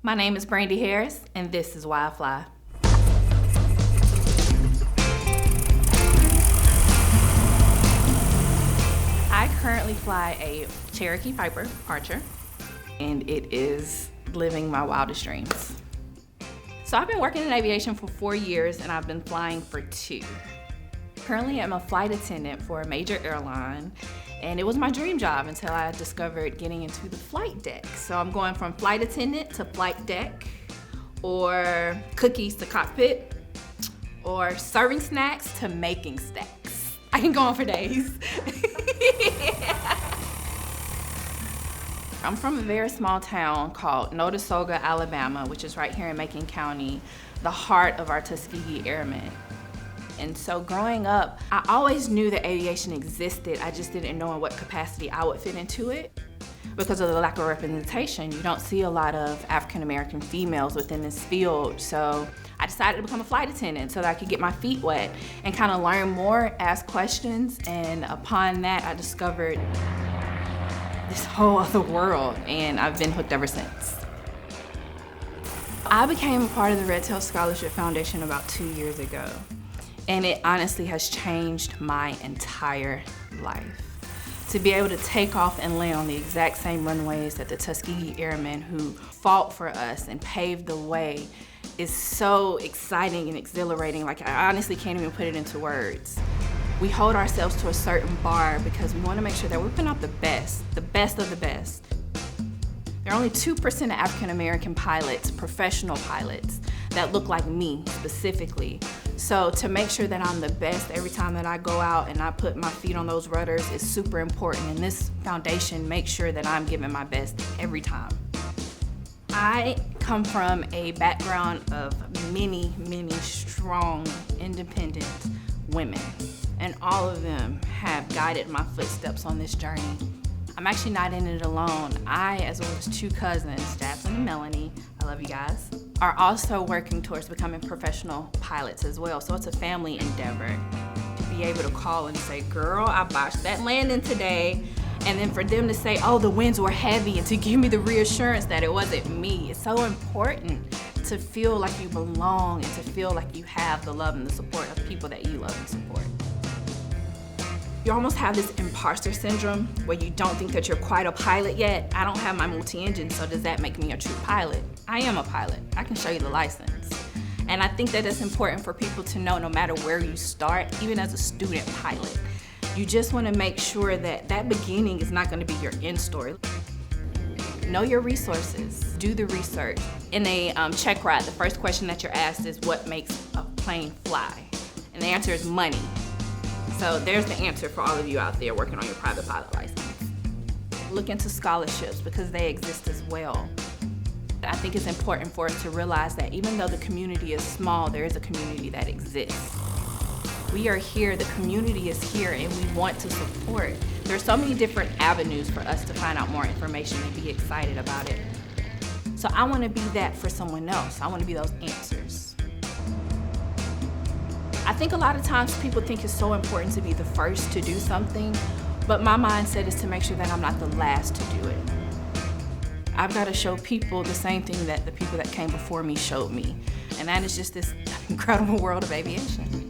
My name is Brandy Harris, and this is Why I Fly. I currently fly a Cherokee Viper Archer, and it is living my wildest dreams. So I've been working in aviation for 4 years, and I've been flying for 2. Currently, I'm a flight attendant for a major airline, and it was my dream job until I discovered getting into the flight deck. So I'm going from flight attendant to flight deck, or cookies to cockpit, or serving snacks to making stacks. I can go on for days. I'm from a very small town called Notasulga, Alabama, which is right here in Macon County, the heart of our Tuskegee Airmen. And so growing up, I always knew that aviation existed. I just didn't know in what capacity I would fit into it. Because of the lack of representation, you don't see a lot of African-American females within this field. So I decided to become a flight attendant so that I could get my feet wet and kind of learn more, ask questions. And upon that, I discovered this whole other world, and I've been hooked ever since. I became a part of the Redtail Scholarship Foundation about 2 years ago. And it honestly has changed my entire life. To be able to take off and land on the exact same runways that the Tuskegee Airmen who fought for us and paved the way is so exciting and exhilarating. Like, I honestly can't even put it into words. We hold ourselves to a certain bar because we want to make sure that we're putting out the best of the best. There are only 2% of African-American pilots, professional pilots, that look like me specifically. So to make sure that I'm the best every time that I go out and I put my feet on those rudders is super important. And this foundation makes sure that I'm giving my best every time. I come from a background of many, many strong, independent women. And all of them have guided my footsteps on this journey. I'm actually not in it alone. I, as well as 2 cousins, Jacqueline and Melanie, I love you guys, are also working towards becoming professional pilots as well. So it's a family endeavor to be able to call and say, girl, I botched that landing today. And then for them to say, oh, the winds were heavy, and to give me the reassurance that it wasn't me. It's so important to feel like you belong and to feel like you have the love and the support of people that you love and support. You almost have this imposter syndrome where you don't think that you're quite a pilot yet. I don't have my multi-engine, so does that make me a true pilot? I am a pilot. I can show you the license. And I think that it's important for people to know no matter where you start, even as a student pilot, you just want to make sure that that beginning is not going to be your end story. Know your resources. Do the research. In a check ride, the first question that you're asked is what makes a plane fly? And the answer is money. So there's the answer for all of you out there working on your private pilot license. Look into scholarships because they exist as well. I think it's important for us to realize that even though the community is small, there is a community that exists. We are here, the community is here, and we want to support. There are so many different avenues for us to find out more information and be excited about it. So I want to be that for someone else. I want to be those answers. I think a lot of times people think it's so important to be the first to do something, but my mindset is to make sure that I'm not the last to do it. I've got to show people the same thing that the people that came before me showed me, and that is just this incredible world of aviation.